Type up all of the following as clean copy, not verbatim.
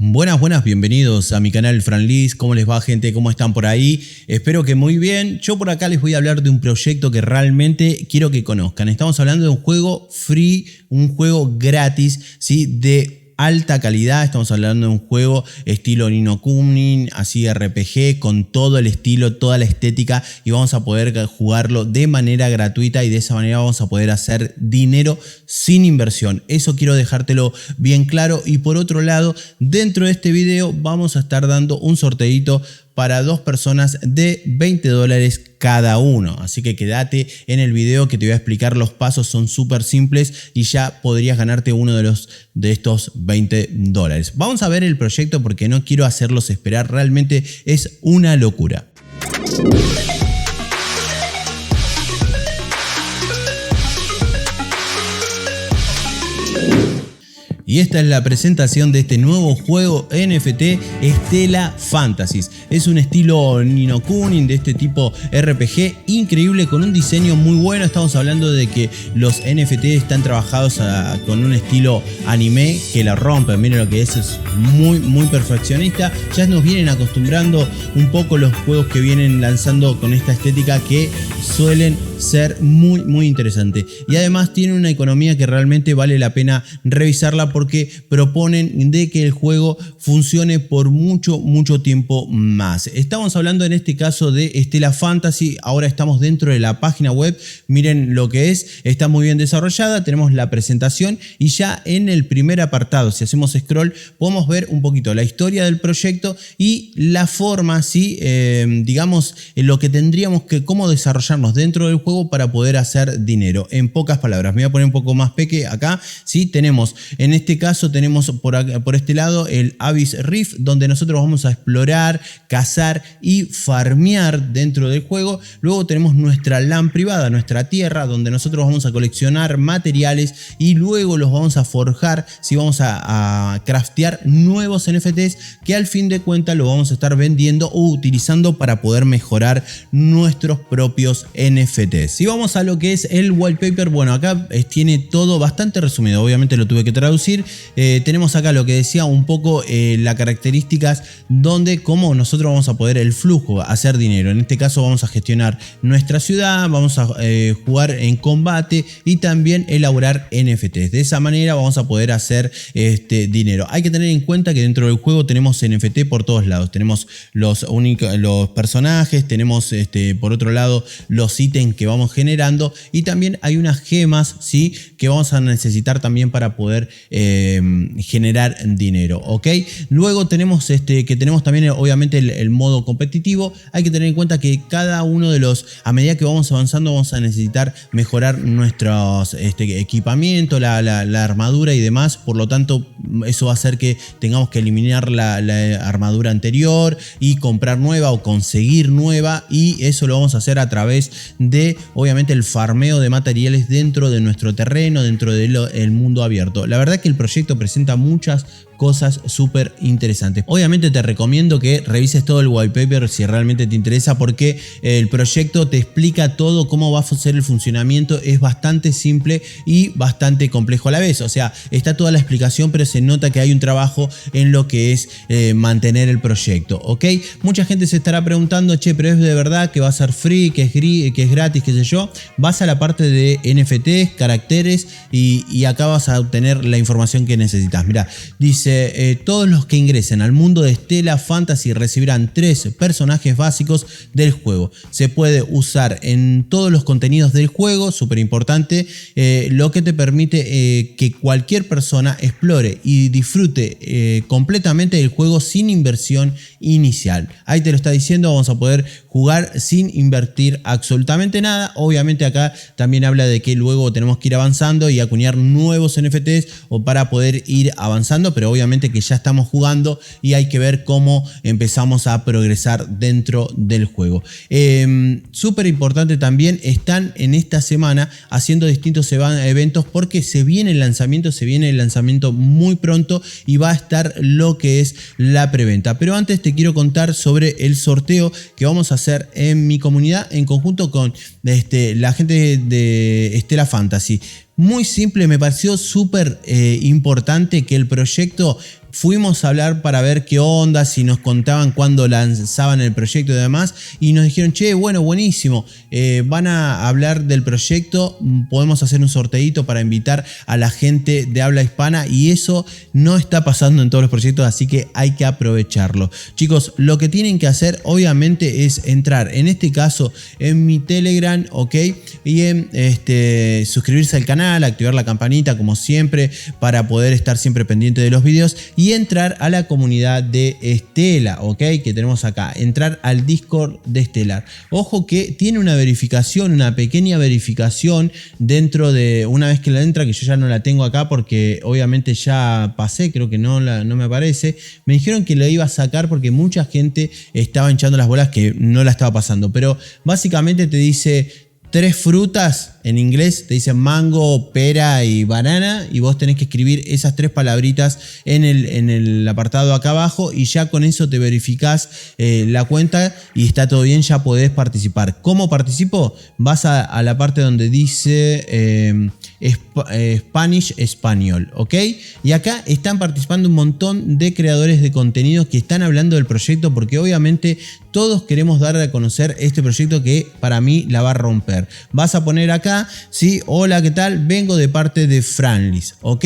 Buenas, bienvenidos a mi canal Franlis. ¿Cómo les va, gente? ¿Cómo están por ahí? Espero que muy bien. Yo por acá les voy a hablar de un proyecto que realmente quiero que conozcan. Estamos hablando de un juego free, un juego gratis, ¿sí? De alta calidad. Estamos hablando de un juego estilo Ni no Kuni, así RPG, con todo el estilo, toda la estética, y vamos a poder jugarlo de manera gratuita y de esa manera vamos a poder hacer dinero sin inversión. Eso quiero dejártelo bien claro. Y por otro lado, dentro de este video vamos a estar dando un sorteito para dos personas de $20 cada uno. Así que quédate en el video que te voy a explicar los pasos, son súper simples y ya podrías ganarte uno de estos $20. Vamos a ver el proyecto porque no quiero hacerlos esperar, realmente es una locura. Y esta es la presentación de este nuevo juego NFT, Stella Fantasies. Es un estilo Ni no Kuni, de este tipo RPG, increíble, con un diseño muy bueno. Estamos hablando de que los NFT están trabajados con un estilo anime que la rompen. Miren lo que es muy perfeccionista. Ya nos vienen acostumbrando un poco los juegos que vienen lanzando con esta estética que suelen ser muy interesante. Y además tiene una economía que realmente vale la pena revisarla, porque proponen de que el juego funcione por mucho tiempo más. Estamos hablando en este caso de Stella Fantasy. Ahora estamos dentro de la página web. Miren lo que es, está muy bien desarrollada. Tenemos la presentación y ya en el primer apartado, si hacemos scroll, podemos ver un poquito la historia del proyecto y la forma, ¿sí? Digamos, lo que tendríamos que, cómo desarrollarnos dentro del juego para poder hacer dinero. En pocas palabras, me voy a poner un poco más peque acá, ¿sí? Tenemos, en este caso, tenemos por este lado el Abyss Rift, donde nosotros vamos a explorar, cazar y farmear dentro del juego. Luego tenemos nuestra LAN privada, nuestra tierra, donde nosotros vamos a coleccionar materiales y luego los vamos a forjar, ¿sí? Vamos a craftear nuevos NFTs que al fin de cuentas lo vamos a estar vendiendo o utilizando para poder mejorar nuestros propios NFTs. Si vamos a lo que es el wallpaper, bueno, acá tiene todo bastante resumido, obviamente lo tuve que traducir. Tenemos acá lo que decía un poco las características donde cómo nosotros vamos a poder el flujo, hacer dinero. En este caso vamos a gestionar nuestra ciudad, vamos a jugar en combate y también elaborar NFTs. De esa manera vamos a poder hacer dinero. Hay que tener en cuenta que dentro del juego tenemos NFT por todos lados. Tenemos los personajes, tenemos por otro lado los ítems que vamos generando y también hay unas gemas, ¿sí? Que vamos a necesitar también para poder generar dinero, ¿ok? Luego tenemos tenemos también obviamente el modo competitivo. Hay que tener en cuenta que cada uno de los, a medida que vamos avanzando, vamos a necesitar mejorar nuestros equipamiento, la armadura y demás. Por lo tanto, eso va a hacer que tengamos que eliminar la armadura anterior y comprar nueva o conseguir nueva, y eso lo vamos a hacer a través de obviamente el farmeo de materiales dentro de nuestro terreno, dentro del mundo abierto. La verdad que el proyecto presenta muchas cosas súper interesantes. Obviamente te recomiendo que revises todo el wallpaper si realmente te interesa, porque el proyecto te explica todo, cómo va a ser el funcionamiento. Es bastante simple y bastante complejo a la vez. O sea, está toda la explicación, pero se nota que hay un trabajo en lo que es mantener el proyecto, ¿ok? Mucha gente se estará preguntando, che, pero es de verdad que va a ser free, que es gratis, qué sé yo. Vas a la parte de NFTs, caracteres y acá vas a obtener la información que necesitas. Mirá, dice: todos los que ingresen al mundo de Stella Fantasy recibirán 3 personajes básicos del juego. Se puede usar en todos los contenidos del juego, súper importante, lo que te permite que cualquier persona explore y disfrute completamente del juego sin inversión inicial. Ahí te lo está diciendo, vamos a poder jugar sin invertir absolutamente nada. Obviamente acá también habla de que luego tenemos que ir avanzando y acuñar nuevos NFTs o para poder ir avanzando, pero obviamente que ya estamos jugando y hay que ver cómo empezamos a progresar dentro del juego. Súper importante también, están en esta semana haciendo distintos eventos porque se viene el lanzamiento muy pronto y va a estar lo que es la preventa. Pero antes te quiero contar sobre el sorteo que vamos a hacer en mi comunidad en conjunto con la gente de Stella Fantasy. Muy simple, me pareció súper importante que el proyecto fuimos a hablar para ver qué onda, si nos contaban cuándo lanzaban el proyecto y demás, y nos dijeron, che, bueno, buenísimo, van a hablar del proyecto, podemos hacer un sorteito para invitar a la gente de habla hispana, y eso no está pasando en todos los proyectos, así que hay que aprovecharlo. Chicos, lo que tienen que hacer obviamente es entrar, en este caso, en mi Telegram, ok, y en suscribirse al canal, activar la campanita como siempre para poder estar siempre pendiente de los videos y entrar a la comunidad de Stellar, ok, que tenemos acá, entrar al Discord de Stellar. Ojo que tiene una verificación, una pequeña verificación dentro de, una vez que la entra, que yo ya no la tengo acá porque obviamente ya pasé, creo que no me aparece, me dijeron que la iba a sacar porque mucha gente estaba hinchando las bolas que no la estaba pasando, pero básicamente te dice 3 frutas, en inglés te dicen mango, pera y banana, y vos tenés que escribir esas 3 palabritas en el apartado acá abajo, y ya con eso te verificás la cuenta y está todo bien, ya podés participar. ¿Cómo participo? Vas a la parte donde dice Spanish Español, ¿ok? Y acá están participando un montón de creadores de contenido que están hablando del proyecto, porque obviamente todos queremos dar a conocer este proyecto que para mí la va a romper. Vas a poner acá, ¿sí? Hola, ¿qué tal? Vengo de parte de Franlis, ¿ok?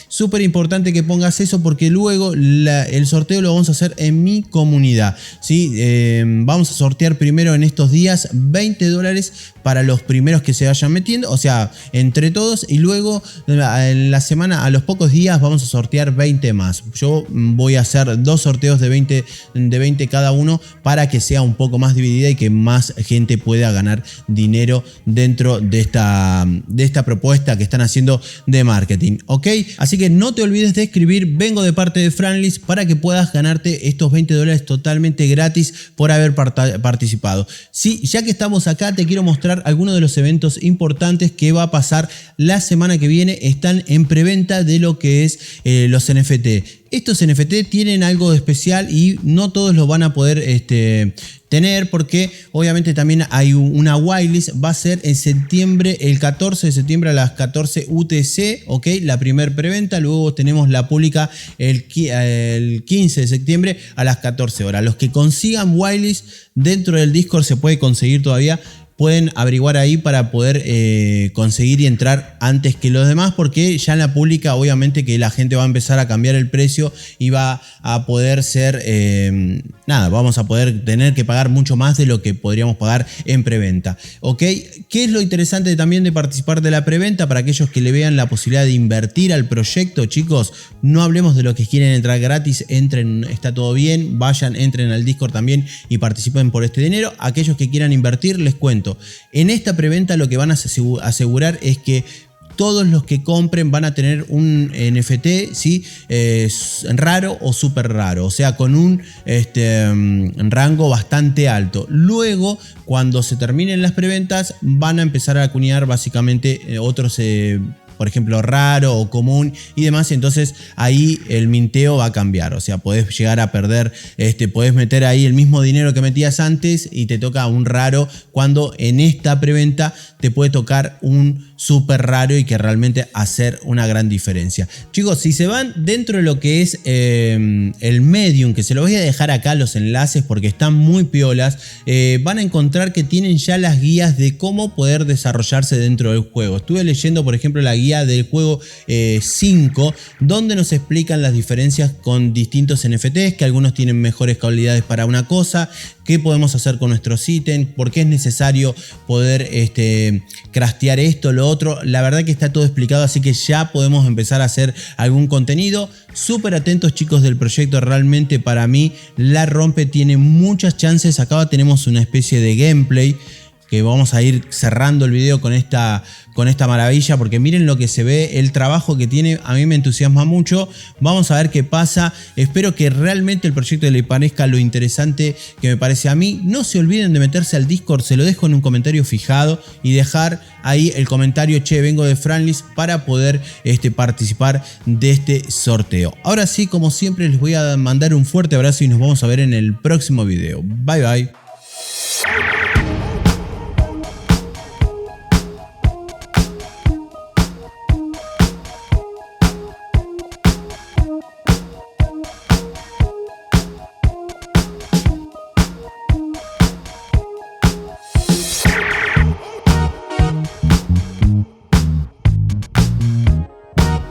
Súper importante que pongas eso porque luego el sorteo lo vamos a hacer en mi comunidad, ¿sí? Vamos a sortear primero en estos días $20 para los primeros que se vayan metiendo, o sea, entre todos, y luego en la semana, a los pocos días, vamos a sortear 20 más. Yo voy a hacer 2 sorteos de 20 cada uno para que sea un poco más dividida y que más gente pueda ganar dinero dentro de esta propuesta que están haciendo de marketing, ¿ok? Así que no te olvides de escribir vengo de parte de Franlis para que puedas ganarte estos $20 totalmente gratis por haber participado. Sí, ya que estamos acá, te quiero mostrar algunos de los eventos importantes que va a pasar la semana que viene. Están en preventa de lo que es los NFT. Estos NFT tienen algo de especial y no todos lo van a poder tener porque obviamente también hay una whitelist. Va a ser en septiembre, el 14 de septiembre a las 14 UTC, ok, la primer preventa. Luego tenemos la pública el 15 de septiembre a las 14 horas. Los que consigan whitelist dentro del Discord se puede conseguir todavía. Pueden averiguar ahí para poder conseguir y entrar antes que los demás, porque ya en la pública obviamente que la gente va a empezar a cambiar el precio y va a poder ser, vamos a poder tener que pagar mucho más de lo que podríamos pagar en preventa. ¿Ok? ¿Qué es lo interesante también de participar de la preventa? Para aquellos que le vean la posibilidad de invertir al proyecto, chicos, no hablemos de los que quieren entrar gratis, entren, está todo bien, vayan, entren al Discord también y participen por este dinero. Aquellos que quieran invertir, les cuento. En esta preventa lo que van a asegurar es que todos los que compren van a tener un NFT, ¿sí? Raro o súper raro, o sea, con un rango bastante alto. Luego, cuando se terminen las preventas, van a empezar a acuñar básicamente otros por ejemplo, raro o común y demás. Entonces ahí el minteo va a cambiar. O sea, podés llegar a perder, podés meter ahí el mismo dinero que metías antes y te toca un raro, cuando en esta preventa te puede tocar un súper raro y que realmente hacer una gran diferencia. Chicos, si se van dentro de lo que es el Medium, que se lo voy a dejar acá los enlaces porque están muy piolas, van a encontrar que tienen ya las guías de cómo poder desarrollarse dentro del juego. Estuve leyendo, por ejemplo, la guía del juego 5, donde nos explican las diferencias con distintos NFTs, que algunos tienen mejores cualidades para una cosa, qué podemos hacer con nuestros ítems, por qué es necesario poder craftear esto, lo otro. La verdad que está todo explicado, así que ya podemos empezar a hacer algún contenido. Súper atentos, chicos, del proyecto. Realmente para mí la rompe, tiene muchas chances. Acá tenemos una especie de gameplay que vamos a ir cerrando el video con esta maravilla, porque miren lo que se ve, el trabajo que tiene, a mí me entusiasma mucho. Vamos a ver qué pasa. Espero que realmente el proyecto le parezca lo interesante que me parece a mí. No se olviden de meterse al Discord, se lo dejo en un comentario fijado, y dejar ahí el comentario, che, vengo de Franlis, para poder participar de este sorteo. Ahora sí, como siempre, les voy a mandar un fuerte abrazo y nos vamos a ver en el próximo video. Bye bye.